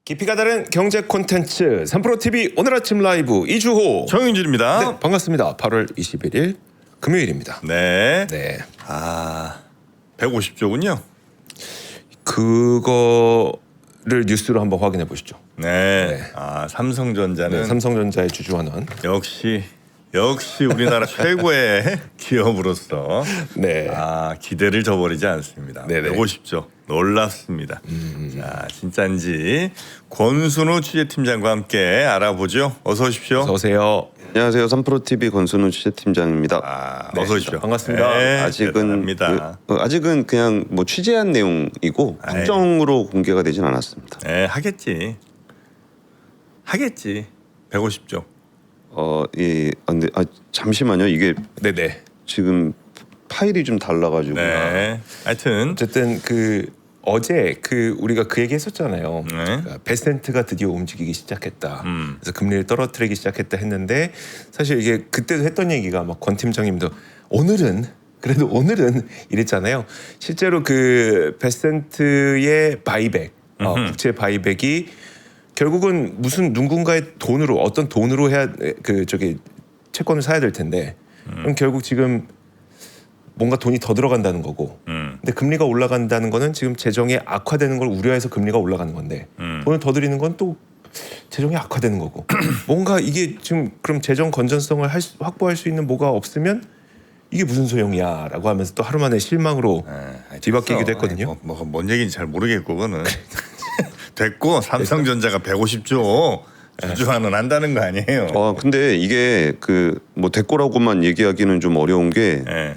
깊이가 다른 경제 콘텐츠 3프로TV 오늘 아침 라이브 이주호 정윤진입니다. 네, 반갑습니다. 8월 21일 금요일입니다. 네. 네, 150조군요. 그거를 뉴스로 한번 확인해 보시죠. 네. 삼성전자는 네, 삼성전자의 주주환원. 역시 우리나라 최고의 기업으로서 네, 기대를 저버리지 않습니다. 네네. 150조 놀랍습니다. 자, 진짜인지 권순우 취재팀장과 함께 알아보죠. 어서 오십시오. 어서 오세요. 안녕하세요. 3프로TV 권순우 취재팀장입니다. 네, 어서 오십시오. 반갑습니다. 네, 아직은 대단합니다. 아직은 그냥 뭐 취재한 내용이고 확정으로 공개가 되진 않았습니다. 네, 하겠지. 150조. 근데 잠시만요. 이게 네네. 지금 파일이 좀 달라가지고. 네. 하여튼 어쨌든 어제 우리가 그 얘기 했었잖아요. 네. 그러니까 베센트가 드디어 움직이기 시작했다. 음. 그래서 금리를 떨어뜨리기 시작했다 했는데 사실 이게 그때도 했던 얘기가 막 권 팀장님도 오늘은 이랬잖아요. 실제로 그 베센트의 바이백, 국채 바이백이 결국은 무슨 누군가의 돈으로 어떤 돈으로 해야 채권을 사야 될 텐데 그럼 결국 지금 뭔가 돈이 더 들어간다는 거고 근데 금리가 올라간다는 거는 지금 재정이 악화되는 걸 우려해서 금리가 올라가는 건데 돈을 더 들이는 건 또 재정이 악화되는 거고 뭔가 이게 지금 그럼 재정 건전성을 확보할 수 있는 뭐가 없으면 이게 무슨 소용이야 라고 하면서 또 하루 만에 실망으로 뒤바뀌기도 했거든요. 뭔 얘기인지 잘 모르겠고 그거는 됐고 삼성전자가 150조 주주환원 한다는 거 아니에요. 근데 이게 뭐 대꼬라고만 얘기하기는 좀 어려운 게 네.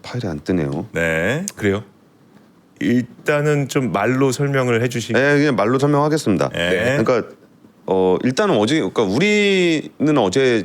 파일이 안 뜨네요. 네. 그래요? 일단은 좀 말로 설명을 해주시면 네, 그냥 말로 설명하겠습니다. 네. 그러니까 일단은 우리는 어제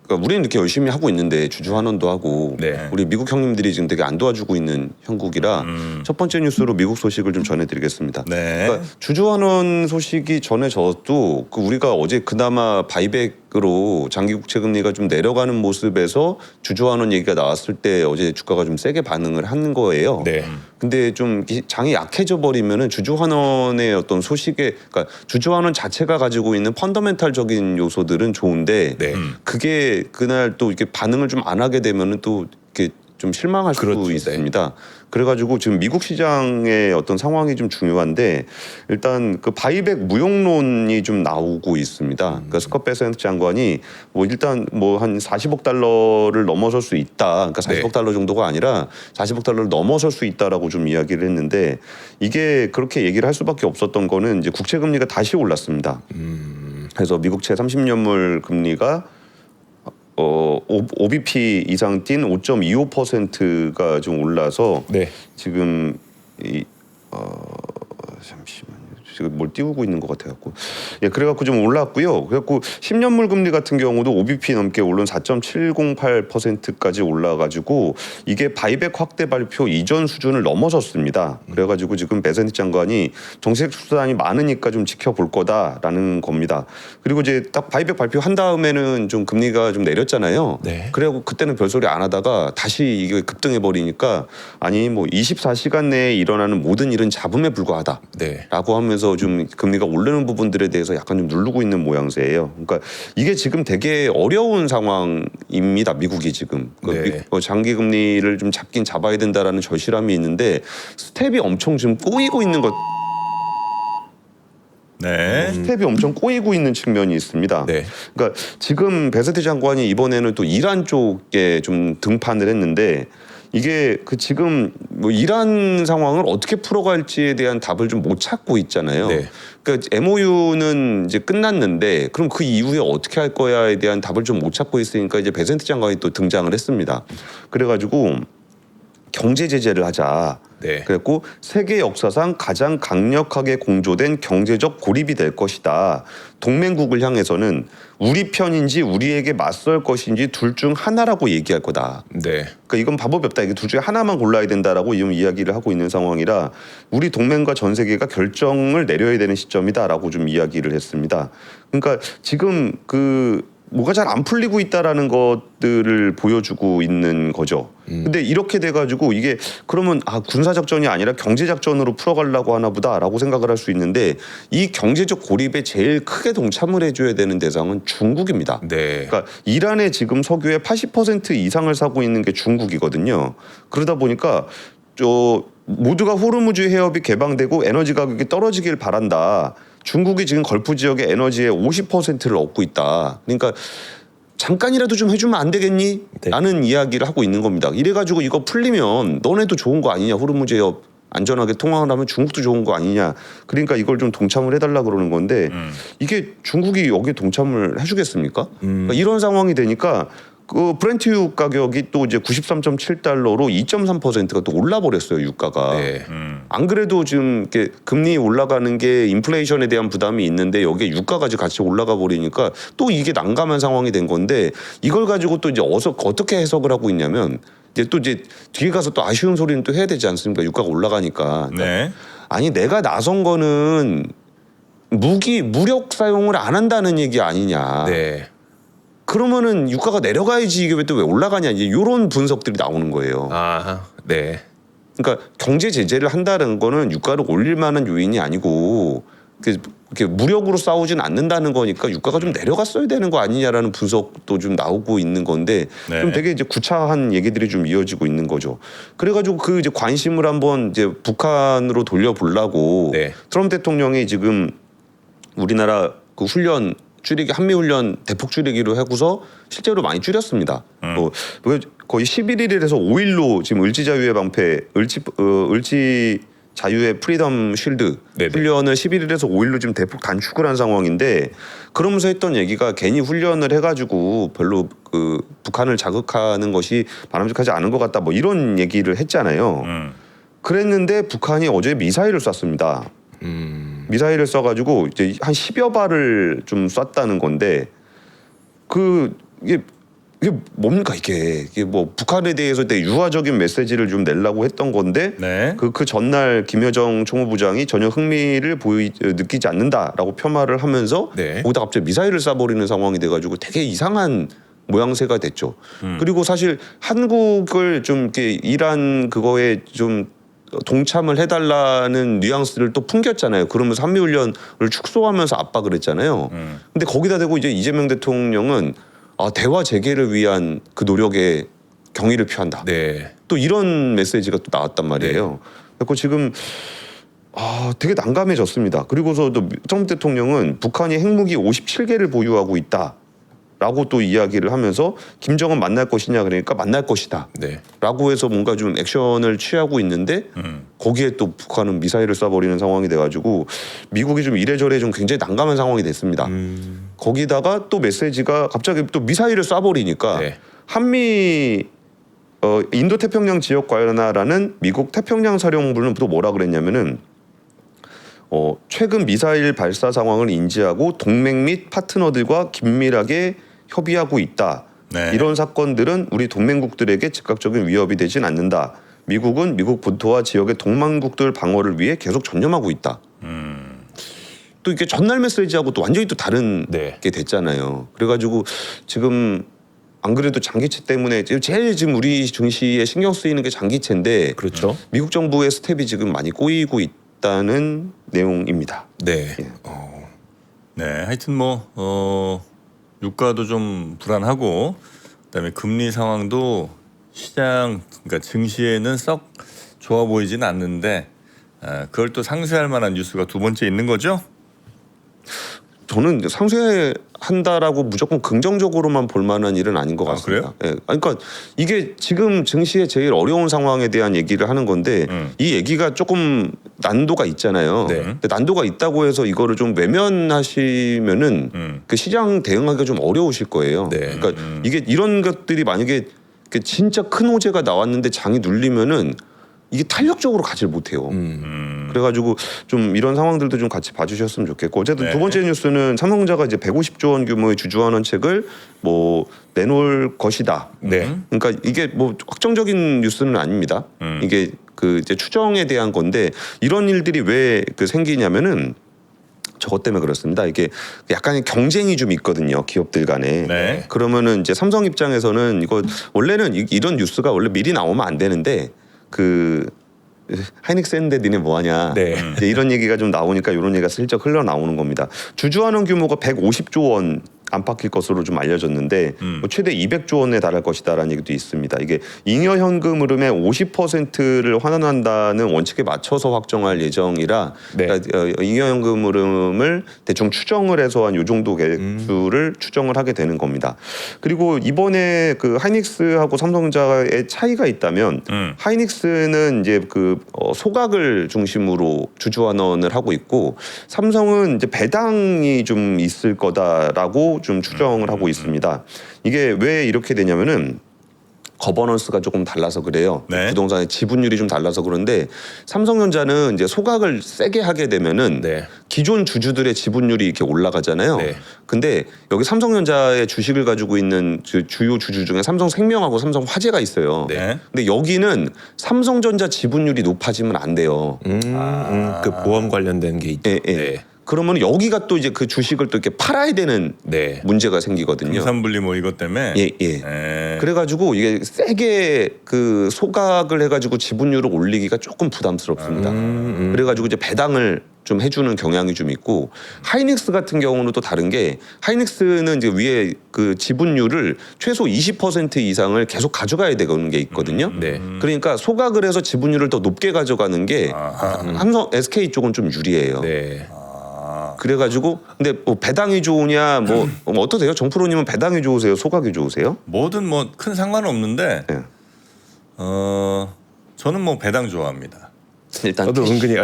우리는 이렇게 열심히 하고 있는데 주주환원도 하고 네. 우리 미국 형님들이 지금 되게 안 도와주고 있는 형국이라 첫 번째 뉴스로 미국 소식을 좀 전해드리겠습니다. 네. 그러니까 주주환원 소식이 전해져도 우리가 어제 그나마 바이백으로 장기 국채 금리가 좀 내려가는 모습에서 주주환원 얘기가 나왔을 때 어제 주가가 좀 세게 반응을 한 거예요. 네. 근데 좀 장이 약해져 버리면은 주주환원의 어떤 소식에 그러니까 주주환원 자체가 가지고 있는 펀더멘탈적인 요소들은 좋은데 네. 그게 그날 또 이렇게 반응을 좀 안 하게 되면은 또 이렇게 좀 실망할 그렇죠. 수 있습니다. 그래가지고 지금 미국 시장의 어떤 상황이 좀 중요한데 일단 바이백 무용론이 좀 나오고 있습니다. 그러니까 스콧 베센트 장관이 일단 한 40억 달러를 넘어설 수 있다. 그러니까 40억 달러 정도가 아니라 40억 달러를 넘어설 수 있다라고 좀 이야기를 했는데 이게 그렇게 얘기를 할 수밖에 없었던 거는 이제 국채 금리가 다시 올랐습니다. 그래서 미국채 30년물 금리가 OBP 이상 뛴 5.25%가 좀 올라서 네. 지금 잠시만요. 지금 뭘 띄우고 있는 것 같아갖고 그래갖고 좀 올랐고요. 그래갖고 10년물 금리 같은 경우도 OBP 넘게 오른 4.708%까지 올라가지고 이게 바이백 확대 발표 이전 수준을 넘어섰습니다. 그래가지고 지금 베센트 장관이 정책 수단이 많으니까 좀 지켜볼 거다라는 겁니다. 그리고 이제 딱 바이백 발표한 다음에는 좀 금리가 좀 내렸잖아요. 네. 그래갖고 그때는 별소리 안 하다가 다시 이게 급등해 버리니까 24시간 내에 일어나는 모든 일은 잡음에 불과하다. 네. 라고 하면서 좀 금리가 오르는 부분들에 대해서 약간 좀 누르고 있는 모양새예요. 그러니까 이게 지금 되게 어려운 상황입니다. 미국이 지금 네. 장기 금리를 좀 잡긴 잡아야 된다라는 절실함이 있는데 스텝이 엄청 지금 꼬이고 있는 것. 네. 스텝이 엄청 꼬이고 있는 측면이 있습니다. 네. 그러니까 지금 베센트 장관이 이번에는 또 이란 쪽에 좀 등판을 했는데 이게 지금 이란 상황을 어떻게 풀어갈지에 대한 답을 좀 못 찾고 있잖아요. 네. 그러니까 MOU는 이제 끝났는데 그럼 그 이후에 어떻게 할 거야에 대한 답을 좀 못 찾고 있으니까 이제 베센트 장관이 또 등장을 했습니다. 그래가지고 경제 제재를 하자. 네. 그랬고 세계 역사상 가장 강력하게 공조된 경제적 고립이 될 것이다. 동맹국을 향해서는 우리 편인지 우리에게 맞설 것인지 둘 중 하나라고 얘기할 거다. 네. 그러니까 이건 방법이 없다. 이게 둘 중에 하나만 골라야 된다라고 지금 이야기를 하고 있는 상황이라 우리 동맹과 전 세계가 결정을 내려야 되는 시점이다라고 좀 이야기를 했습니다. 그러니까 지금 뭐가 잘 안 풀리고 있다라는 것들을 보여주고 있는 거죠. 근데 이렇게 돼가지고 이게 그러면 군사작전이 아니라 경제작전으로 풀어가려고 하나 보다라고 생각을 할 수 있는데 이 경제적 고립에 제일 크게 동참을 해줘야 되는 대상은 중국입니다. 네. 그러니까 이란의 지금 석유의 80% 이상을 사고 있는 게 중국이거든요. 그러다 보니까 모두가 호르무즈 해협이 개방되고 에너지 가격이 떨어지길 바란다. 중국이 지금 걸프 지역의 에너지의 50%를 얻고 있다. 그러니까 잠깐이라도 좀 해주면 안 되겠니? 네. 라는 이야기를 하고 있는 겁니다. 이래가지고 이거 풀리면 너네도 좋은 거 아니냐. 호르무즈 해협 안전하게 통항을 하면 중국도 좋은 거 아니냐. 그러니까 이걸 좀 동참을 해달라 그러는 건데 이게 중국이 여기에 동참을 해주겠습니까? 그러니까 이런 상황이 되니까 그 브렌트유 가격이 또 이제 93.7달러로 2.3%가 또 올라버렸어요, 유가가. 네. 안 그래도 지금 이렇게 금리 올라가는 게 인플레이션에 대한 부담이 있는데 여기에 유가가 같이 올라가 버리니까 또 이게 난감한 상황이 된 건데 이걸 가지고 또 이제 어떻게 해석을 하고 있냐면 이제 뒤에 가서 또 아쉬운 소리는 또 해야 되지 않습니까? 유가가 올라가니까. 네. 아니 내가 나선 거는 무력 사용을 안 한다는 얘기 아니냐. 네. 그러면은 유가가 내려가야지 이게 왜 올라가냐 이제 이런 분석들이 나오는 거예요. 네. 그러니까 경제 제재를 한다는 거는 유가를 올릴 만한 요인이 아니고 이렇게 무력으로 싸우진 않는다는 거니까 유가가 좀 내려갔어야 되는 거 아니냐라는 분석도 좀 나오고 있는 건데 네. 좀 되게 이제 구차한 얘기들이 좀 이어지고 있는 거죠. 그래가지고 그 이제 관심을 한번 이제 북한으로 돌려보려고 네. 트럼프 대통령이 지금 우리나라 그 훈련 줄이기 한미 훈련 대폭 줄이기로 하고서 실제로 많이 줄였습니다. 거의 11일에서 5일로 지금 을지 자유의 방패, 을지 자유의 프리덤 쉴드 네네. 훈련을 11일에서 5일로 지금 대폭 단축을 한 상황인데 그러면서 했던 얘기가 괜히 훈련을 해가지고 별로 그 북한을 자극하는 것이 바람직하지 않은 것 같다 뭐 이런 얘기를 했잖아요. 그랬는데 북한이 어제 미사일을 쐈습니다. 미사일을 쏴가지고 이제 한 10여 발을 좀 쐈다는 건데 이게 뭡니까 이게 뭐 북한에 대해서 되게 유화적인 메시지를 좀 내려고 했던 건데 네. 그 전날 김여정 총무부장이 전혀 흥미를 느끼지 않는다라고 폄하를 하면서 네. 거기다 갑자기 미사일을 쏴버리는 상황이 돼가지고 되게 이상한 모양새가 됐죠. 그리고 사실 한국을 좀 이렇게 이란 그거에 좀 동참을 해달라는 뉘앙스를 또 풍겼잖아요. 그러면서 한미훈련을 축소하면서 압박을 했잖아요. 근데 거기다 대고 이제 이재명 대통령은 대화 재개를 위한 그 노력에 경의를 표한다. 네. 또 이런 메시지가 또 나왔단 말이에요. 그래서 지금 되게 난감해졌습니다. 그리고서 또 트럼프 대통령은 북한이 핵무기 57개를 보유하고 있다. 라고 또 이야기를 하면서 김정은 만날 것이냐 그러니까 만날 것이다. 네. 라고 해서 뭔가 좀 액션을 취하고 있는데 거기에 또 북한은 미사일을 쏴버리는 상황이 돼가지고 미국이 좀 이래저래 좀 굉장히 난감한 상황이 됐습니다. 거기다가 또 메시지가 갑자기 또 미사일을 쏴버리니까 네. 한미 인도태평양 지역 관할하라는 미국 태평양 사령부는 또 뭐라 그랬냐면은 최근 미사일 발사 상황을 인지하고 동맹 및 파트너들과 긴밀하게 협의하고 있다. 네. 이런 사건들은 우리 동맹국들에게 즉각적인 위협이 되진 않는다. 미국은 미국 본토와 지역의 동맹국들 방어를 위해 계속 전념하고 있다. 또 이게 전날 메시지하고 또 완전히 또 다른 네. 게 됐잖아요. 그래가지고 지금 안 그래도 장기채 때문에 제일 지금 우리 증시에 신경 쓰이는 게 장기채인데 그렇죠. 미국 정부의 스텝이 지금 많이 꼬이고 있다는 내용입니다. 네. 예. 네, 하여튼 유가도 좀 불안하고 그다음에 금리 상황도 그러니까 증시에는 썩 좋아 보이지는 않는데 그걸 또 상쇄할 만한 뉴스가 두 번째 있는 거죠? 저는 상쇄한다라고 무조건 긍정적으로만 볼 만한 일은 아닌 것 같습니다. 그래요? 예. 그러니까 이게 지금 증시의 제일 어려운 상황에 대한 얘기를 하는 건데 이 얘기가 조금 난도가 있잖아요. 네. 근데 난도가 있다고 해서 이거를 좀 외면하시면은 그 시장 대응하기가 좀 어려우실 거예요. 네. 그러니까 이게 이런 것들이 만약에 진짜 큰 호재가 나왔는데 장이 눌리면은 이게 탄력적으로 가지를 못해요. 그래가지고 좀 이런 상황들도 좀 같이 봐주셨으면 좋겠고 어쨌든 네. 두 번째 뉴스는 삼성전자가 이제 150조 원 규모의 주주환원 책을 뭐 내놓을 것이다. 네. 그러니까 이게 뭐 확정적인 뉴스는 아닙니다. 이게 그 이제 추정에 대한 건데 이런 일들이 왜 생기냐면은 저것 때문에 그렇습니다. 이게 약간의 경쟁이 좀 있거든요. 기업들 간에. 네. 그러면은 이제 삼성 입장에서는 이거 원래는 이런 뉴스가 원래 미리 나오면 안 되는데 그 하이닉스 했는데 니네 뭐하냐. 네. 이제 이런 얘기가 좀 나오니까 이런 얘기가 슬쩍 흘러나오는 겁니다. 주주환원 규모가 150조 원 안팎일 것으로 좀 알려졌는데 뭐 최대 200조 원에 달할 것이다라는 얘기도 있습니다. 이게 잉여 현금 흐름의 50%를 환원한다는 원칙에 맞춰서 확정할 예정이라 네. 그러니까 잉여 현금 흐름을 대충 추정을 해서 한 요 정도 개수를 추정을 하게 되는 겁니다. 그리고 이번에 그 하이닉스하고 삼성전자의 차이가 있다면 하이닉스는 이제 그 소각을 중심으로 주주환원을 하고 있고 삼성은 이제 배당이 좀 있을 거다라고 좀 추정을 하고 있습니다. 이게 왜 이렇게 되냐면은 거버넌스가 조금 달라서 그래요. 네. 부동산의 지분율이 좀 달라서 그런데 삼성전자는 이제 소각을 세게 하게 되면은 네. 기존 주주들의 지분율이 이렇게 올라가잖아요. 네. 근데 여기 삼성전자의 주식을 가지고 있는 주요 주주 중에 삼성생명하고 삼성화재가 있어요. 네. 근데 여기는 삼성전자 지분율이 높아지면 안 돼요. 그 보험 관련된 게 있죠. 예, 예. 네. 그러면 여기가 또 이제 그 주식을 또 이렇게 팔아야 되는 네. 문제가 생기거든요. 분산분리 뭐 이것 때문에. 예, 예. 네. 그래가지고 이게 세게 그 소각을 해가지고 지분율을 올리기가 조금 부담스럽습니다. 그래가지고 이제 배당을 좀 해주는 경향이 좀 있고 하이닉스 같은 경우는 또 다른 게 하이닉스는 이제 위에 그 지분율을 최소 20% 이상을 계속 가져가야 되는 게 있거든요. 네. 그러니까 소각을 해서 지분율을 더 높게 가져가는 게 삼성 SK 쪽은 좀 유리해요. 네. 그래가지고 근데 뭐 배당이 좋으냐 뭐 어떠세요? 정프로님은 배당이 좋으세요? 소각이 좋으세요? 뭐든 뭐 큰 상관은 없는데 네. 저는 뭐 배당 좋아합니다. 일단 저도 은근히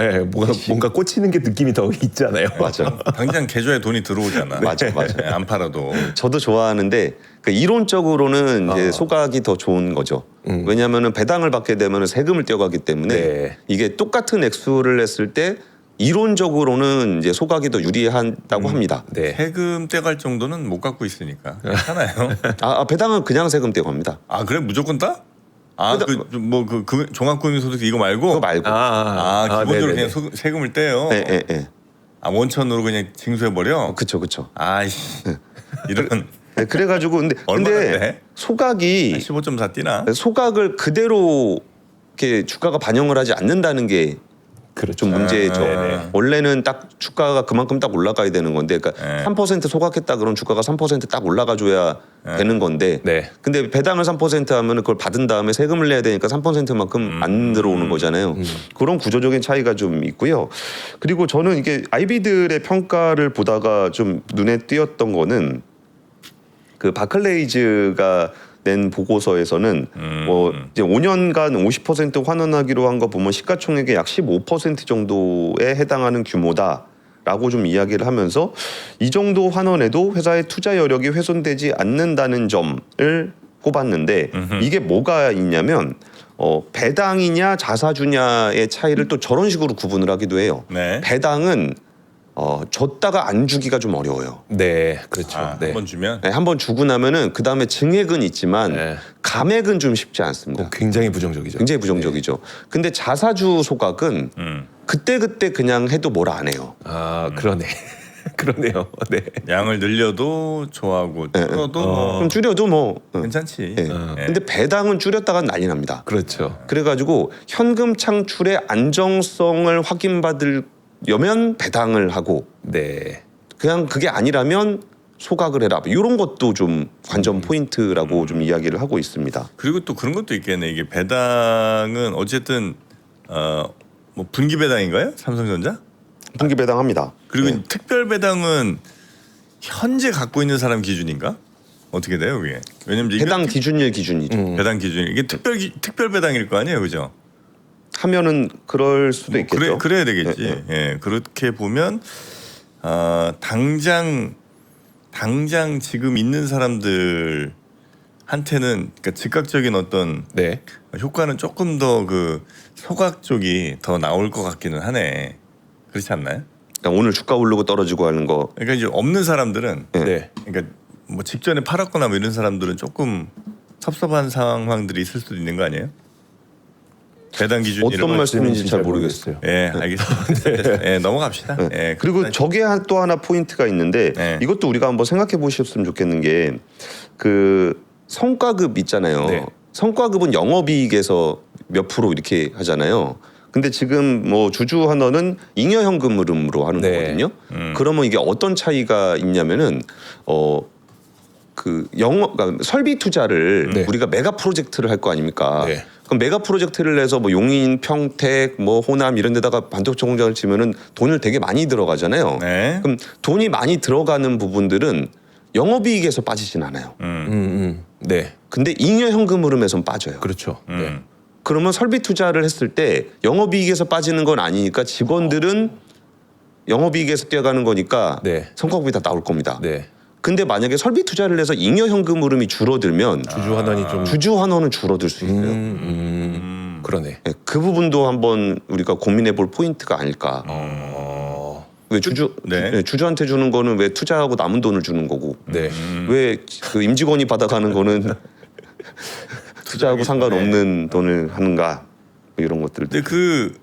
뭔가 꽂히는 게 느낌이 더 있잖아요. 맞아. 당장 계좌에 돈이 들어오잖아. 맞아. 네, 안 팔아도. 저도 좋아하는데 그 이론적으로는 이제 소각이 더 좋은 거죠. 왜냐하면은 배당을 받게 되면 세금을 떼어가기 때문에 네. 이게 똑같은 액수를 했을 때 이론적으로는 이제 소각이 더 유리한다고 합니다. 네. 세금 떼갈 정도는 못 갖고 있으니까 괜찮아요. 배당은 그냥 세금 떼고합니다. 아 그래 무조건 따? 아 그 종합금융소득 이거 말고? 그거 말고. 기본적으로 네네네. 그냥 세금을 떼요. 네. 아 원천으로 그냥 징수해 버려. 그쵸. 아이씨 이런 네, 그래가지고 얼마나 근데 떼? 소각이 15.4 뛰나? 소각을 그대로 이렇게 주가가 반영을 하지 않는다는 게 그렇죠. 좀 문제죠. 네네. 원래는 딱 주가가 그만큼 딱 올라가야 되는 건데, 그러니까 네. 3% 소각했다 그럼 주가가 3%딱 올라가줘야 되는 건데, 네. 근데 배당을 3% 하면은 그걸 받은 다음에 세금을 내야 되니까 3%만큼 안 들어오는 거잖아요. 그런 구조적인 차이가 좀 있고요. 그리고 저는 이게 아이비들의 평가를 보다가 좀 눈에 띄었던 거는 그 바클레이즈가 낸 보고서에서는 뭐 이제 5년간 50% 환원하기로 한 거 보면 시가총액의 약 15% 정도에 해당하는 규모다라고 좀 이야기를 하면서 이 정도 환원에도 회사의 투자 여력이 훼손되지 않는다는 점을 꼽았는데 이게 뭐가 있냐면 배당이냐 자사주냐의 차이를 또 저런 식으로 구분을 하기도 해요. 네. 배당은 줬다가 안 주기가 좀 어려워요. 네. 그렇죠. 네. 한번 주면 네, 한번 주고 나면은 그 다음에 증액은 있지만 네. 감액은 좀 쉽지 않습니다. 굉장히 부정적이죠. 굉장히 부정적이죠. 근데 자사주 소각은 그때 그냥 해도 뭐라 안 해요. 그러네. 그러네요. 네. 양을 늘려도 좋아하고 줄어도 뭐 그럼 줄여도 뭐. 괜찮지. 예. 예. 근데 배당은 줄였다가 난리 납니다. 그렇죠. 그래가지고 현금 창출의 안정성을 확인받으려면 배당을 하고 네. 그냥 그게 아니라면 소각을 해라. 이런 것도 좀 관전 포인트라고 좀 이야기를 하고 있습니다. 그리고 또 그런 것도 있겠네. 이게 배당은 어쨌든 뭐 분기 배당인가요? 삼성전자? 분기 배당합니다. 그리고 네. 특별 배당은 현재 갖고 있는 사람 기준인가? 어떻게 돼요, 그게? 왜냐면 이게 배당 기준일 기준이죠. 배당 기준 이게 특별 배당일 거 아니에요, 그죠? 하면은 그럴 수도 있겠죠. 그래야 되겠지. 네, 예, 그렇게 보면 당장 지금 있는 사람들한테는 그러니까 즉각적인 어떤 네. 효과는 조금 더 그 소각 쪽이 더 나올 것 같기는 하네. 그렇지 않나요? 그러니까 오늘 주가 오르고 떨어지고 하는 거. 그러니까 이제 없는 사람들은 네. 그러니까 뭐 직전에 팔았거나 뭐 이런 사람들은 조금 섭섭한 상황들이 있을 수도 있는 거 아니에요? 배당 기준 이런 어떤 거 말씀인지 잘 모르겠어요. 모르겠어요. 예, 알겠습니다. 예, 넘어갑시다. 예, 그리고 저게 또 하나 포인트가 있는데 네. 이것도 우리가 한번 생각해 보셨으면 좋겠는 게 그 성과급 있잖아요. 네. 성과급은 영업이익에서 몇 프로 이렇게 하잖아요. 근데 지금 뭐 주주 환원은 잉여 현금으로 하는 네. 거거든요. 그러면 이게 어떤 차이가 있냐면은 그 그러니까 설비 투자를 네. 우리가 메가 프로젝트를 할 거 아닙니까? 네. 그럼 메가 프로젝트를 내서 뭐 용인, 평택, 뭐 호남 이런 데다가 반도체 공장을 치면은 돈을 되게 많이 들어가잖아요. 네. 그럼 돈이 많이 들어가는 부분들은 영업이익에서 빠지진 않아요. 네, 근데 잉여 현금 흐름에선 빠져요. 그렇죠. 네. 그러면 설비 투자를 했을 때 영업이익에서 빠지는 건 아니니까 직원들은 영업이익에서 뛰어가는 거니까 네. 성과급이 다 나올 겁니다. 네. 근데 만약에 설비 투자를 해서 잉여 현금 흐름이 줄어들면 주주 환원이 좀 주주 환원은 줄어들 수 있어요. 그러네. 네, 그 부분도 한번 우리가 고민해 볼 포인트가 아닐까. 왜 네. 주주한테 주는 거는 왜 투자하고 남은 돈을 주는 거고 네. 왜 그 임직원이 받아가는 거는 투자하고 상관없는 돈을 하는가 뭐 이런 것들. 근데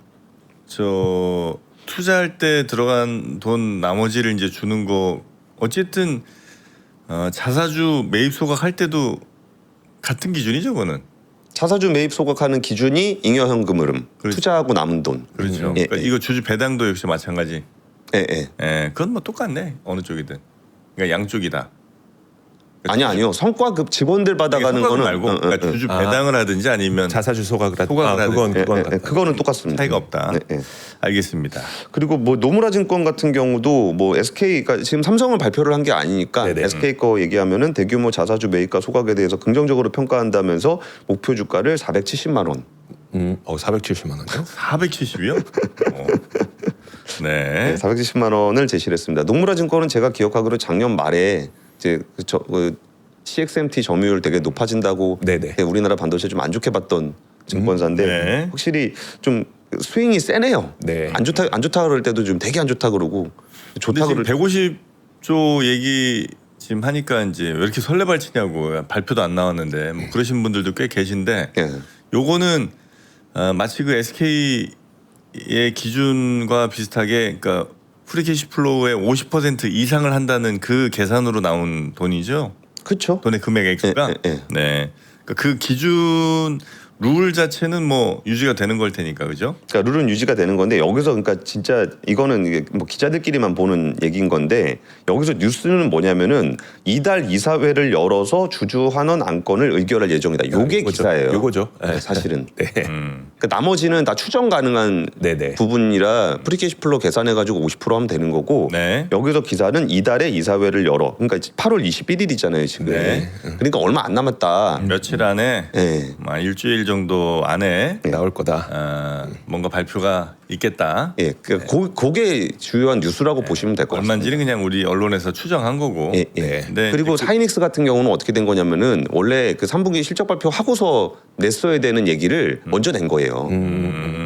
저 투자할 때 들어간 돈 나머지를 이제 주는 거 어쨌든 자사주 매입 소각할 때도 같은 기준이죠, 그거는. 자사주 매입 소각하는 기준이 잉여 현금 흐름, 그렇죠. 투자하고 남은 돈. 그렇죠. 예, 그러니까 예. 이거 주주 배당도 역시 마찬가지. 예, 예. 예, 그건 뭐 똑같네 어느 쪽이든. 그러니까 양쪽이다. 아니요. 성과급 직원들 받아가는 거는 말고 그러니까 주주 배당을 하든지 아니면 자사주 소각을 소각을 그건 예, 그건 예, 예. 그거는 똑같습니다. 차이가 없다. 네, 예. 알겠습니다. 그리고 뭐 노무라증권 같은 경우도 뭐 SK가 지금 삼성을 발표를 한 게 아니니까 네네. SK 거 얘기하면은 대규모 자사주 매입과 소각에 대해서 긍정적으로 평가한다면서 목표 주가를 470만 원. 470만 원이요? 470이요? 네. 네, 470만 원을 제시를 했습니다. 노무라증권은 제가 기억하기로 작년 말에 이제 CXMT 점유율 되게 높아진다고 네네. 우리나라 반도체 좀 안 좋게 봤던 증권사인데 네. 확실히 좀 스윙이 세네요. 네. 안 좋다 그럴 때도 좀 되게 안 좋다 그러고 근데 좋다 지금 그럴 150조 얘기 지금 하니까 이제 왜 이렇게 설레발치냐고 발표도 안 나왔는데 뭐 그러신 분들도 꽤 계신데 예. 요거는 마치 그 SK의 기준과 비슷하게 그러니까 프리캐시플로우의 50% 이상을 한다는 그 계산으로 나온 돈이죠. 그렇죠. 돈의 금액 액수가 예, 예, 예. 네. 그러니까 그 기준 룰 자체는 뭐 유지가 되는 걸 테니까 그죠? 그러니까 룰은 유지가 되는 건데 여기서 그러니까 진짜 이거는 이게 뭐 기자들끼리만 보는 얘기인 건데 여기서 뉴스는 뭐냐면은 이달 이사회를 열어서 주주 환원 안건을 의결할 예정이다. 요게 요거죠. 기사예요. 요거죠. 네, 사실은. 네. 그러니까 나머지는 다 추정 가능한 네네. 부분이라 프리캐시플로 계산해 가지고 50% 하면 되는 거고 네. 여기서 기사는 이달에 이사회를 열어. 그러니까 8월 21일이잖아요 지금. 네. 그러니까 얼마 안 남았다. 며칠 안에 네. 일주일 정도 안에 나올 거다. 뭔가 발표가 있겠다. 예, 그게 주요한 뉴스라고 보시면 될 것 같습니다. 얼마인지는 그냥 우리 언론에서 추정한 거고. 예, 예. 네. 네. 그리고 사이닉스 같은 경우는 어떻게 된 거냐면은 원래 그 3분기 실적 발표하고서 냈어야 되는 얘기를 먼저 낸 거예요.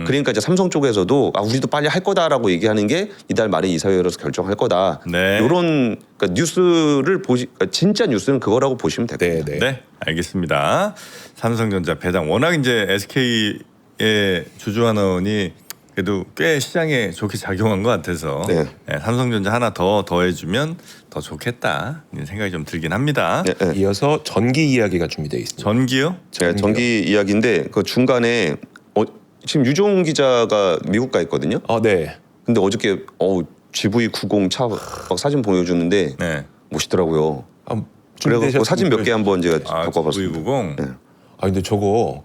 그러니까 이제 삼성 쪽에서도 우리도 빨리 할 거다라고 얘기하는 게 이달 말에 이사회에서 결정할 거다. 네. 이런 그러니까 뉴스를 그러니까 진짜 뉴스는 그거라고 보시면 될 겁니다. 네. 네, 알겠습니다. 삼성전자 배당 워낙 이제 SK의 주주 환원이 그래도 꽤 시장에 좋게 작용한 것 같아서 네. 삼성전자 하나 더 더해주면 더 좋겠다 이런 생각이 좀 들긴 합니다. 예, 예. 이어서 전기 이야기가 준비되어 있습니다. 전기요? 네, 전기 이야기인데 그 중간에 지금 유종 기자가 미국 가 있거든요. 네. 근데 어저께 GV90 차 막 사진 보여주는데 네. 멋있더라고요. 그래서 준비되셨으면 사진 몇 개 한번 제가 갖고 와봤습니다. V90. 네. 근데 저거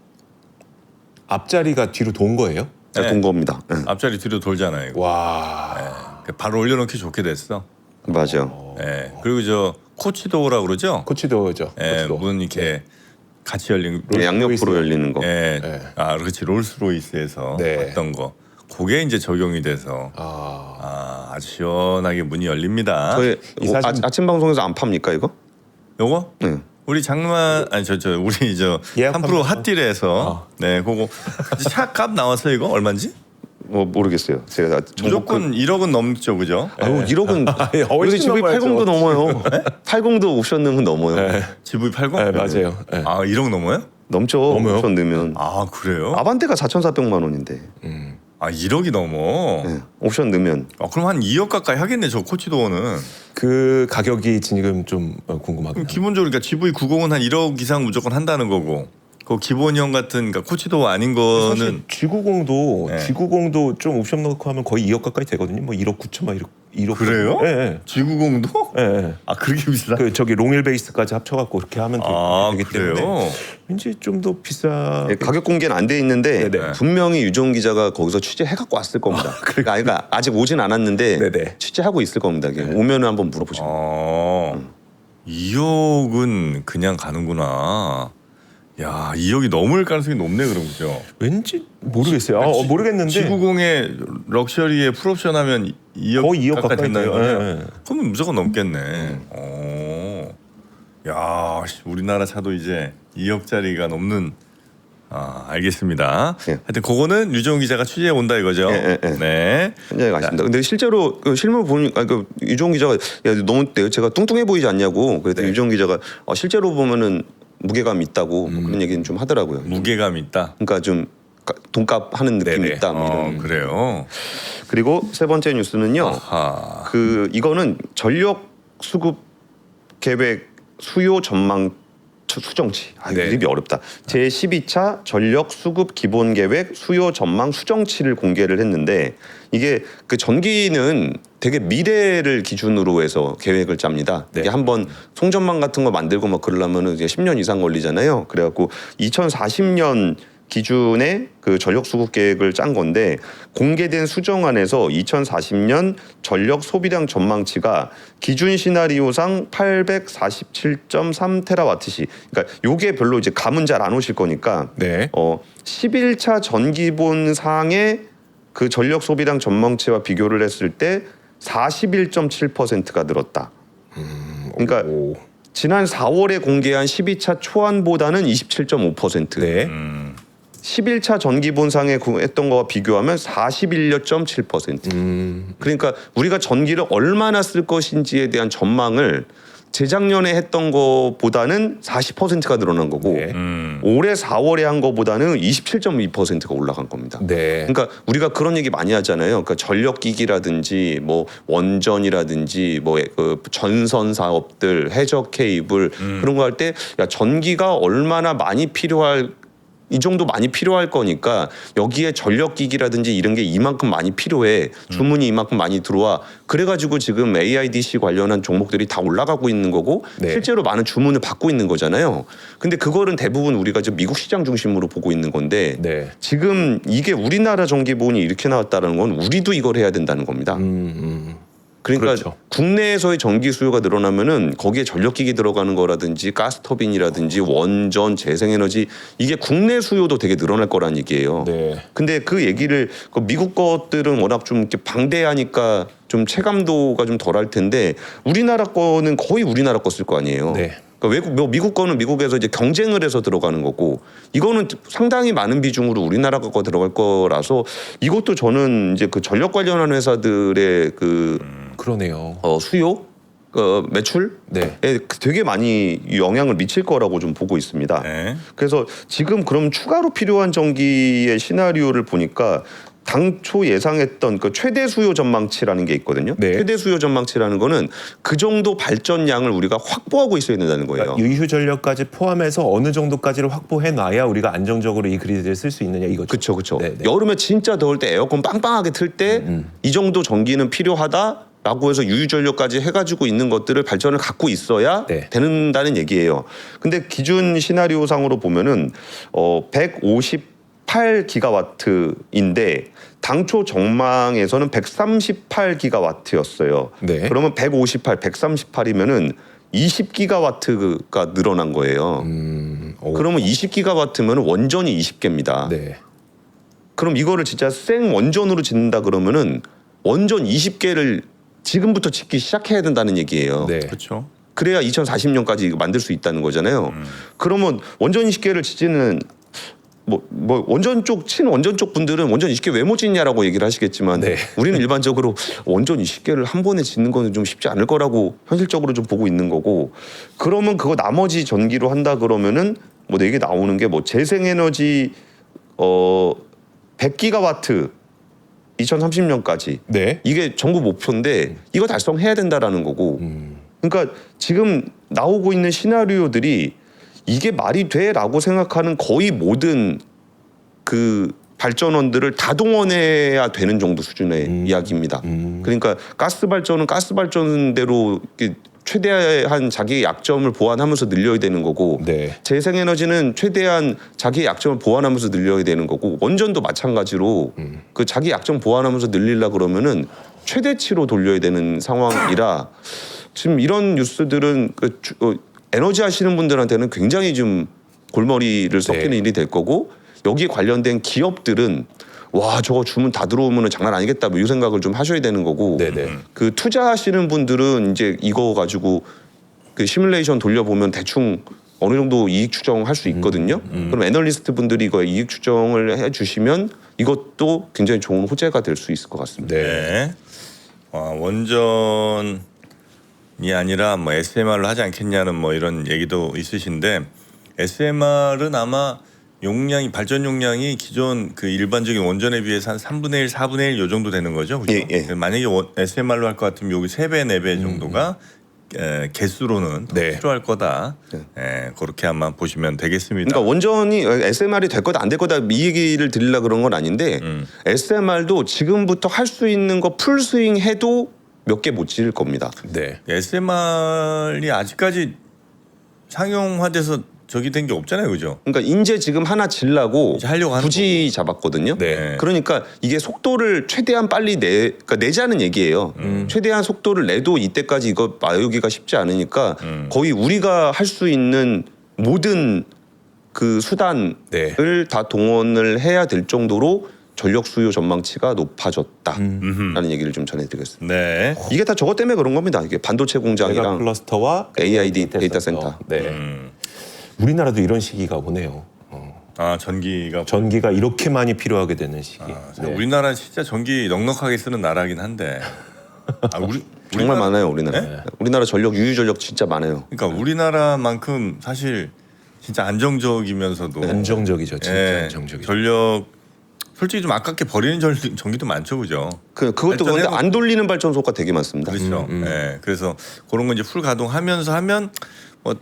앞자리가 뒤로 돈 거예요? 네. 본 겁니다. 네. 앞자리 뒤로 돌잖아요. 이거. 와. 바로 올려놓기 좋게 됐어. 맞아. 네. 그리고 저 코치도어라고 그러죠. 코치도죠. 코치도. 문 이렇게 같이 열린. 네, 양옆으로 열리는 거. 예. 네. 그렇지 롤스로이스에서 네. 봤던 거. 그게 이제 적용이 돼서 아주 시원하게 문이 열립니다. 저희 이 사진- 아침 방송에서 안 팝니까 이거? 요거? 네. 우리 장만 아니 저 우리 저 예약 3% 핫딜에서 네 그거 샷값 나왔어요 이거 얼마인지? 모르겠어요. 제가 무조건 1억은 넘죠 그죠? 1억은 훨씬 우리 GV80도 넘어야죠. 넘어요. 80도 옵션 넣으면 넘어요. GV80? 네, 맞아요. 네. 1억 넘어요? 넘죠. 넘어요? 옵션 넣으면. 아 그래요? 아반떼가 4,400만 원인데. 아 1억이 넘어. 네. 옵션 넣으면. 그럼 한 2억 가까이 하겠네 저 코치도어는. 그 가격이 지금 좀 궁금하긴 그럼 합니다. 기본적으로 그러니까 GV90은 한 1억 이상 무조건 한다는 거고. 그 기본형 같은 그러니까 코치도어 아닌 사실 거는 G90도 네. G90도 좀 옵션 넣고 하면 거의 2억 가까이 되거든요. 뭐 1억 9천만 1억 그래요? 예. G90도? 예. 예. 아 그렇게 비싸? 그 저기 롱일 베이스까지 합쳐갖고 그렇게 하면 아 되기 때문에 그래요? 왠지 좀 더 비싸. 예, 가격 공개는 안 돼 있는데 네네. 분명히 유종 기자가 거기서 취재해 갖고 왔을 겁니다. 그러니까 아직 오진 않았는데 네네. 취재하고 있을 겁니다. 오면은 한번 물어보시면. 2억은 그냥 가는구나. 야 2억이 넘을 가능성이 높네 그럼 그죠? 왠지 모르겠어요. 모르겠는데 G90의 럭셔리에 풀옵션 하면 2억 거의 2억 가까이 가까이 된다는 돼요. 거예요? 예, 예. 그러면 무조건 넘겠네. 야 우리나라 차도 이제 2억짜리가 넘는. 알겠습니다. 예. 하여튼 그거는 유정 기자가 취재해 온다 이거죠. 예. 네. 현장에 가십니다. 근데 실제로 그 실물 보니까 그 유종 기자가 야 너무 제가 뚱뚱해 보이지 않냐고 그랬더니 유종 기자가 실제로 보면은 무게감 있다고 뭐 그런 얘기는 좀 하더라고요. 무게감 있다. 그러니까 좀 돈값 하는 느낌이 네네. 있다. 뭐 이런. 그래요. 그리고 세 번째 뉴스는요. 아하. 그 이거는 전력 수급 계획 수요 전망 수정치. 네. 이름이 어렵다. 제 12차 전력 수급 기본 계획 수요 전망 수정치를 공개를 했는데 이게 그 전기는 되게 미래를 기준으로 해서 계획을 짭니다. 네. 이게 한번 송전망 같은 거 만들고 막 그러려면은 이제 10년 이상 걸리잖아요. 그래갖고 2040년 기준의 그 전력 수급 계획을 짠 건데 공개된 수정안에서 2040년 전력 소비량 전망치가 기준 시나리오상 847.3 테라와트시. 그러니까 요게 별로 이제 감은 잘 안 오실 거니까 네. 11차 전기본상의 그 전력 소비량 전망치와 비교를 했을 때 41.7%가 늘었다. 그러니까 오. 지난 4월에 공개한 12차 초안보다는 27.5%. 네. 11차 전기본상에 했던 거와 비교하면 41.7%. 그러니까 우리가 전기를 얼마나 쓸 것인지에 대한 전망을 재작년에 했던 거보다는 40%가 늘어난 거고 네. 올해 4월에 한 거보다는 27.2%가 올라간 겁니다. 네. 그러니까 우리가 그런 얘기 많이 하잖아요. 그러니까 전력기기라든지 뭐 원전이라든지 뭐 그 전선 사업들, 해적 케이블 그런 거 할 때 야 전기가 얼마나 많이 필요할 이 정도 많이 필요할 거니까 여기에 전력기기라든지 이런 게 이만큼 많이 필요해. 주문이 이만큼 많이 들어와. 그래가지고 지금 AIDC 관련한 종목들이 다 올라가고 있는 거고 네. 실제로 많은 주문을 받고 있는 거잖아요. 근데 그거는 대부분 우리가 지금 미국 시장 중심으로 보고 있는 건데 네. 지금 이게 우리나라 전기본이 이렇게 나왔다는 건 우리도 이걸 해야 된다는 겁니다. 그러니까 그렇죠. 국내에서의 전기 수요가 늘어나면은 거기에 전력기기 들어가는 거라든지 가스터빈이라든지 원전, 재생에너지 이게 국내 수요도 되게 늘어날 거란 얘기예요. 네. 근데 그 얘기를 그 미국 것들은 워낙 좀 이렇게 방대하니까 좀 체감도가 좀 덜할 텐데 우리나라 거는 거의 우리나라 거 쓸 거 아니에요. 네. 그러니까 미국 거는 미국에서 이제 경쟁을 해서 들어가는 거고 이거는 상당히 많은 비중으로 우리나라 거 들어갈 거라서 이것도 저는 이제 그 전력 관련한 회사들의 그 그러네요. 수요, 매출에 네. 되게 많이 영향을 미칠 거라고 좀 보고 있습니다. 네. 그래서 지금 그럼 추가로 필요한 전기의 시나리오를 보니까 당초 예상했던 그 최대 수요 전망치라는 게 있거든요. 네. 최대 수요 전망치라는 거는 그 정도 발전량을 우리가 확보하고 있어야 된다는 거예요. 유휴 전력까지 포함해서 어느 정도까지를 확보해 놔야 우리가 안정적으로 이 그리드를 쓸 수 있느냐 이거죠. 그렇죠, 그렇죠. 네, 네. 여름에 진짜 더울 때 에어컨 빵빵하게 틀 때 이 정도 전기는 필요하다라고 해서 유휴 전력까지 해가지고 있는 것들을 발전을 갖고 있어야 네. 된다는 얘기예요. 근데 기준 시나리오상으로 보면은 158기가와트인데 당초 전망에서는 138기가와트였어요. 네. 그러면 158, 138이면은 20기가와트가 늘어난 거예요. 오. 그러면 20기가와트면 원전이 20개입니다. 네. 그럼 이거를 진짜 생 원전으로 짓는다 그러면은 원전 20개를 지금부터 짓기 시작해야 된다는 얘기예요. 네. 그렇죠. 그래야 2040년까지 이거 만들 수 있다는 거잖아요. 그러면 원전 20개를 짓지는 뭐 원전 쪽 친원전 쪽 분들은 원전 20개 왜 못 짓냐라고 얘기를 하시겠지만 네. 우리는 일반적으로 원전 20개를 한 번에 짓는 거는 좀 쉽지 않을 거라고 현실적으로 좀 보고 있는 거고 그러면 그거 나머지 전기로 한다 그러면은 뭐 얘기 나오는 게 뭐 재생에너지 100기가와트 2030년까지 네. 이게 정부 목표인데 이거 달성해야 된다라는 거고. 그러니까 지금 나오고 있는 시나리오들이 이게 말이 돼라고 생각하는 거의 모든 그 발전원들을 다 동원해야 되는 정도 수준의 이야기입니다. 그러니까 가스 발전은 가스 발전대로 최대한 자기의 약점을 보완하면서 늘려야 되는 거고 네. 재생에너지는 최대한 자기의 약점을 보완하면서 늘려야 되는 거고 원전도 마찬가지로 그 자기 약점 보완하면서 늘리려 그러면은 최대치로 돌려야 되는 상황이라 지금 이런 뉴스들은 에너지 하시는 분들한테는 굉장히 좀 골머리를 썩히는 일이 될 거고 여기에 관련된 기업들은 와 저거 주문 다 들어오면 장난 아니겠다 뭐 이 생각을 좀 하셔야 되는 거고 네네. 그 투자하시는 분들은 이제 이거 가지고 그 시뮬레이션 돌려보면 대충 어느 정도 이익 추정할 수 있거든요. 그럼 애널리스트 분들이 이거 이익 추정을 해주시면 이것도 굉장히 좋은 호재가 될 수 있을 것 같습니다. 네. 원전이 아니라 뭐 SMR로 하지 않겠냐는 뭐 이런 얘기도 있으신데 SMR은 아마 용량이 발전 용량이 기존 그 일반적인 원전에 비해서 한 3분의 1, 4분의 1 요 정도 되는 거죠. 그렇죠? 예. 만약에 SMR로 할 것 같으면 여기 3배, 4배 정도가 개수로는 더 네. 필요할 거다. 그렇게 아마 보시면 되겠습니다. 그러니까 원전이 SMR이 될 거다 안 될 거다 이 얘기를 드리려 그런 건 아닌데 SMR도 지금부터 할 수 있는 거 풀스윙 해도 몇 개 못 지을 겁니다. 네. SMR이 아직까지 상용화돼서 저기 된 게 없잖아요, 그죠? 그러니까 인제 지금 하나 질라고 이제 하려고 하는 굳이 잡았거든요. 네. 그러니까 이게 속도를 최대한 빨리 그러니까 내자는 얘기예요. 최대한 속도를 내도 이때까지 이거 마우기가 쉽지 않으니까 거의 우리가 할 수 있는 모든 그 수단을 네. 다 동원을 해야 될 정도로 전력 수요 전망치가 높아졌다라는 얘기를 좀 전해드리겠습니다. 네. 이게 다 저것 때문에 그런 겁니다. 이게 반도체 메가 공장이랑 클러스터와 AID 데이터 센터. 네. 우리나라도 이런 시기가 오네요. 전기가 전기가 이렇게 많이 필요하게 되는 시기. 네. 우리나라 진짜 전기 넉넉하게 쓰는 나라긴 한데. 정말 우리나라- 많아요, 우리나라. 네? 우리나라 전력 유유 전력 진짜 많아요. 그러니까 우리나라만큼 사실 진짜 안정적이면서도 안정적이죠, 진짜 예, 안정적이죠. 전력 솔직히 좀 아깝게 버리는 전기도 많죠, 그죠? 그것도 그런데 발전해놓고- 안 돌리는 발전소가 되게 많습니다. 그렇죠. 예, 그래서 그런 거 이제 풀 가동하면서 하면 뭐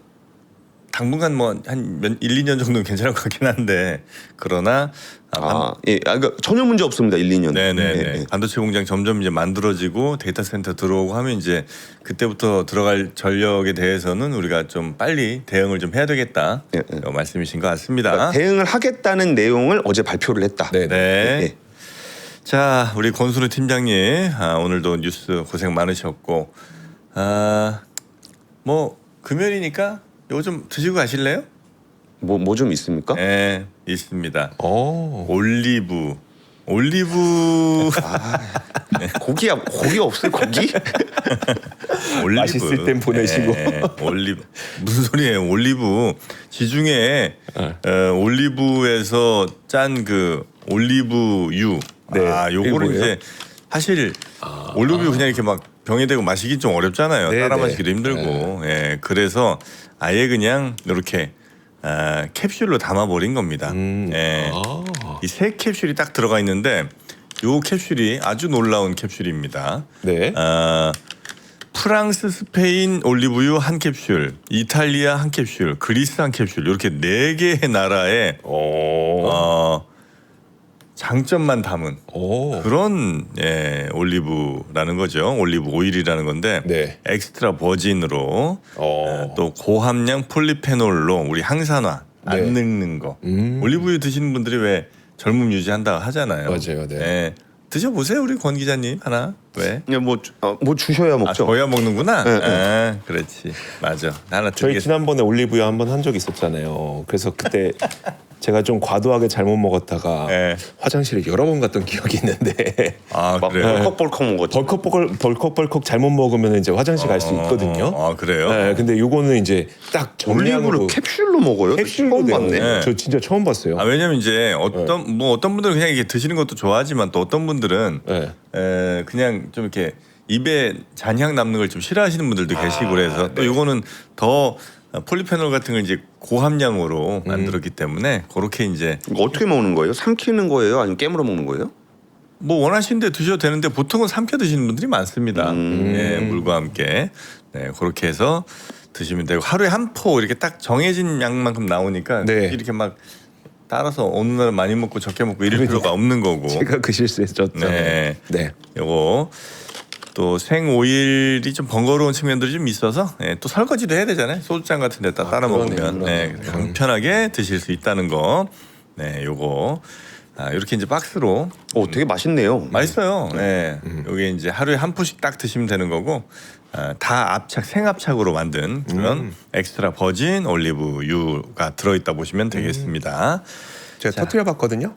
당분간 뭐 한 1, 2년 정도는 괜찮을 것 같긴 한데 그러나 그러니까 전혀 문제 없습니다. 1, 2년. 네네. 반도체 공장 점점 이제 만들어지고 데이터 센터 들어오고 하면 이제 그때부터 들어갈 전력에 대해서는 우리가 좀 빨리 대응을 좀 해야 되겠다. 이런 말씀이신 것 같습니다. 그러니까 대응을 하겠다는 내용을 어제 발표를 했다. 네. 네. 예. 자, 우리 권순우 팀장님 오늘도 뉴스 고생 많으셨고 뭐 금요일이니까 요거 좀 드시고 가실래요? 뭐 좀 있습니까? 네, 있습니다. 오. 올리브 고기 없을 고기? 올리브. 맛있을 땐 보내시고. 네, 올리브 무슨 소리예요? 올리브 지중해 올리브에서 짠 그 올리브유. 네, 요거를 이게 뭐예요? 이제 사실 올리브유 그냥 이렇게 막 병에 대고 마시기 좀 어렵잖아요. 네, 따라 네. 마시기도 힘들고. 예, 그래서 아예 그냥 이렇게 캡슐로 담아버린 겁니다. 예. 이 세 캡슐이 딱 들어가 있는데 요 캡슐이 아주 놀라운 캡슐입니다. 네. 프랑스, 스페인 올리브유 한 캡슐, 이탈리아 한 캡슐, 그리스 한 캡슐 이렇게 4개의 나라의 장점만 담은 오. 그런 올리브라는 거죠. 올리브 오일이라는 건데 네. 엑스트라 버진으로 또 고함량 폴리페놀로 우리 항산화 안 네. 늙는 거. 올리브유 드시는 분들이 왜 젊음 유지한다 하잖아요. 맞아요, 네. 예. 드셔보세요 우리 권 기자님 하나. 왜? 그냥 뭐 주셔야 먹죠. 저야 먹는구나. 네. 그렇지. 맞아. 하나 저희 드리겠습니다. 지난번에 올리브유 한번 한 적 있었잖아요. 그래서 그때 제가 좀 과도하게 잘못 먹었다가 네. 화장실에 여러 번 갔던 기억이 있는데 아 막 그래요? 벌컥벌컥 먹었죠. 벌컥벌컥 잘못 먹으면 이제 화장실 갈 수 있거든요. 아 그래요? 네, 근데 요거는 이제 딱 올리브를 정량으로 캡슐로 먹어요? 캡슐로 처음 돼요. 봤네. 네. 저 진짜 처음 봤어요. 왜냐면 이제 어떤 분들은 그냥 이게 드시는 것도 좋아하지만 또 어떤 분들은 네. 그냥 좀 이렇게 입에 잔향 남는 걸 좀 싫어하시는 분들도 계시고 그래서 또 이거는 더 폴리페놀 같은 걸 이제 고함량으로 만들었기 때문에 그렇게 이제 이거 어떻게 먹는 거예요? 삼키는 거예요? 아니면 깨물어 먹는 거예요? 뭐 원하시는 데 드셔도 되는데 보통은 삼켜 드시는 분들이 많습니다. 예, 물과 함께. 네, 그렇게 해서 드시면 되고 하루에 한 포 이렇게 딱 정해진 양만큼 나오니까 네. 이렇게 막 따라서 어느 날 많이 먹고 적게 먹고 이럴 필요가 없는 거고. 제가 그 실수했죠. 네. 네. 요거 또 생오일이 좀 번거로운 측면들이 좀 있어서 또 설거지도 해야 되잖아요. 소주잔 같은 데다 따라 먹으면 간편하게 드실 수 있다는 거. 네, 요거 이렇게 이제 박스로 되게 맛있네요. 맛있어요. 네. 요게 이제 하루에 한 포씩 딱 드시면 되는 거고 다 압착 생압착으로 만든 그런 엑스트라 버진 올리브유가 들어있다 보시면 되겠습니다. 제가 터뜨려봤거든요.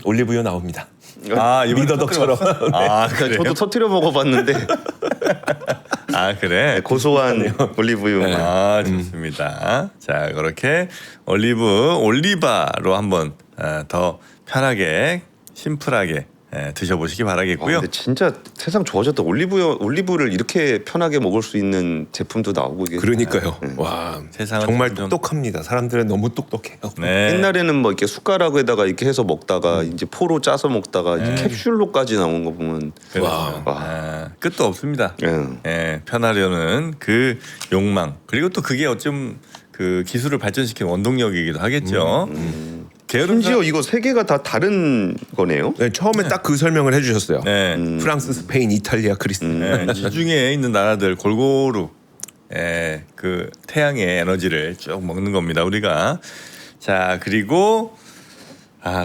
올리브유 나옵니다. 이번 미더덕처럼. 그래요? 저도 터트려 먹어봤는데 그래. 고소한 올리브유. 좋습니다. 자, 그렇게 올리바로 한번 더 편하게 심플하게 드셔보시기 바라겠고요. 근데 진짜 세상 좋아졌다. 올리브를 이렇게 편하게 먹을 수 있는 제품도 나오고 이게. 그러니까요. 와, 세상은 정말 좀- 똑똑합니다. 사람들은 너무 똑똑해요. 네. 옛날에는 뭐 이렇게 숟가락에다가 이렇게 해서 먹다가 이제 포로 짜서 먹다가 이제 캡슐로까지 나온 거 보면 그렇죠. 끝도 없습니다. 예. 편하려는 그 욕망 그리고 또 그게 어쩜 그 기술을 발전시키는 원동력이기도 하겠죠. 게으름 심지어 이거 세 개가 다 다른 거네요. 네, 처음에 딱 그 설명을 해주셨어요. 네. 프랑스, 스페인, 이탈리아, 그리스. 네, 시중에 있는 나라들 골고루 그 태양의 에너지를 쭉 먹는 겁니다. 우리가 자 그리고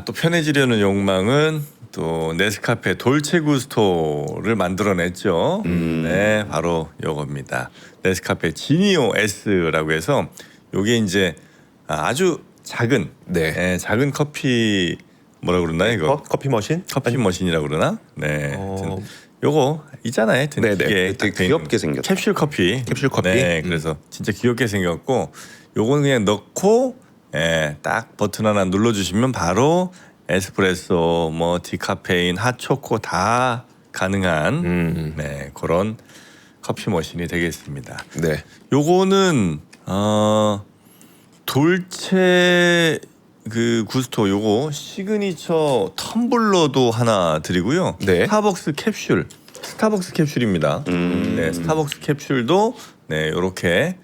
또 편해지려는 욕망은 또 네스카페 돌체 구스토를 만들어냈죠. 네, 바로 요겁니다. 네스카페 지니오 S라고 해서 요게 이제 아주 작은 작은 커피 뭐라 그러나 이거 커피 머신? 커피 머신이라고 그러나? 네. 어. 요거 있잖아요. 하여튼 네네. 이게 되게 딱 돼 귀엽게 있는 생겼다. 캡슐 커피. 캡슐 커피? 네. 그래서 진짜 귀엽게 생겼고 요거는 그냥 넣고 딱 버튼 하나 눌러 주시면 바로 에스프레소, 뭐 디카페인, 핫초코 다 가능한 그런 커피 머신이 되겠습니다. 네. 요거는 돌체 그 구스토 요거 시그니처 텀블러도 하나 드리고요. 네. 스타벅스 캡슐입니다. 네, 스타벅스 캡슐도 요렇게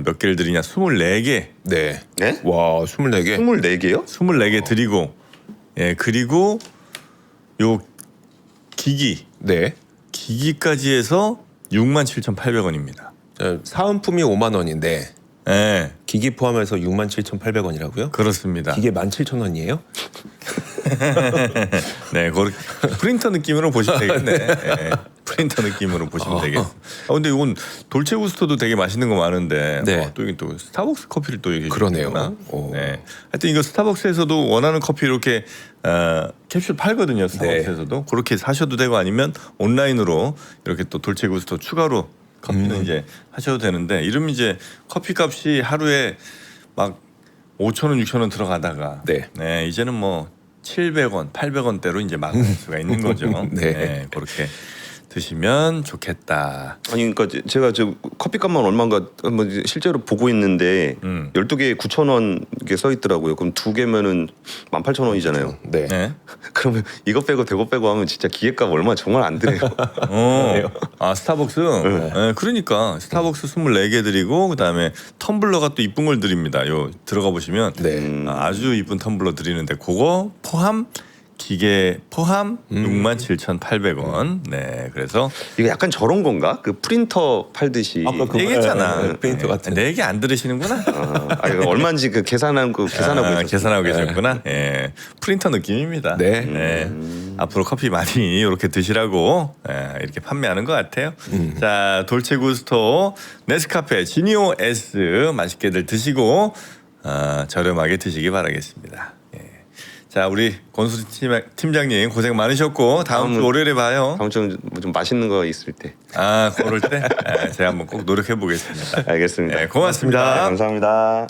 몇 개를 드리냐 24개. 네. 네? 와, 24개. 24개요? 24개 드리고 그리고 요 네. 기기까지 해서 67,800원입니다. 사은품이 5만 원인데 네, 기기 포함해서 67,800원이라고요? 그렇습니다. 기계 17,000원이에요? 네, 그렇게 프린터 느낌으로 보시면 되겠네. 프린터 느낌으로 보시면 되겠어. 근데 이건 돌체 구스토도 되게 맛있는 거 많은데 네. 또 이게 또 스타벅스 커피를 또 이렇게 그러네요. 주시는구나. 오. 네. 하여튼 이거 스타벅스에서도 원하는 커피 이렇게 캡슐 팔거든요. 스타벅스에서도 그렇게 사셔도 되고 아니면 온라인으로 이렇게 또 돌체 구스토 추가로 커피는 이제 하셔도 되는데 이러면 이제 커피 값이 하루에 막 5,000원, 6,000원 들어가다가 네. 이제는 뭐 700원, 800원대로 이제 막을 수가 있는 거죠. 네. 그렇게 드시면 좋겠다. 아니 그러니까 제가 저 커피값만 얼마인가 한번 실제로 보고 있는데 12개에 9,000원 이게 써 있더라고요. 그럼 두 개면은 18,000원이잖아요. 네. 네. 그러면 이거 빼고 저거 빼고 하면 진짜 기계값 얼마 정말 안 드네요. 스타벅스. 네, 그러니까 스타벅스 24개 드리고 그다음에 텀블러가 또 이쁜 걸 드립니다. 요 들어가 보시면 네. 아주 이쁜 텀블러 드리는데 그거 포함 기계 포함 67,800원. 네. 그래서 이거 약간 저런 건가? 그 프린터 팔듯이. 아까 그 얘기했잖아. 프린터 같은. 내 얘기 안 들으시는구나. 이거 얼마인지 그 계산하고 계산하고 계산하고 계셨구나. 예, 프린터 느낌입니다. 네. 앞으로 커피 많이 이렇게 드시라고 이렇게 판매하는 것 같아요. 자, 돌체 구스토 네스카페 지니오 S 맛있게들 드시고 저렴하게 드시기 바라겠습니다. 예. 자, 우리 권수 팀장님 고생 많으셨고 다음 주 월요일에 봐요. 다음 주는 좀 맛있는 거 있을 때. 그럴 때 제가 한번 꼭 노력해 보겠습니다. 알겠습니다. 네, 고맙습니다. 감사합니다.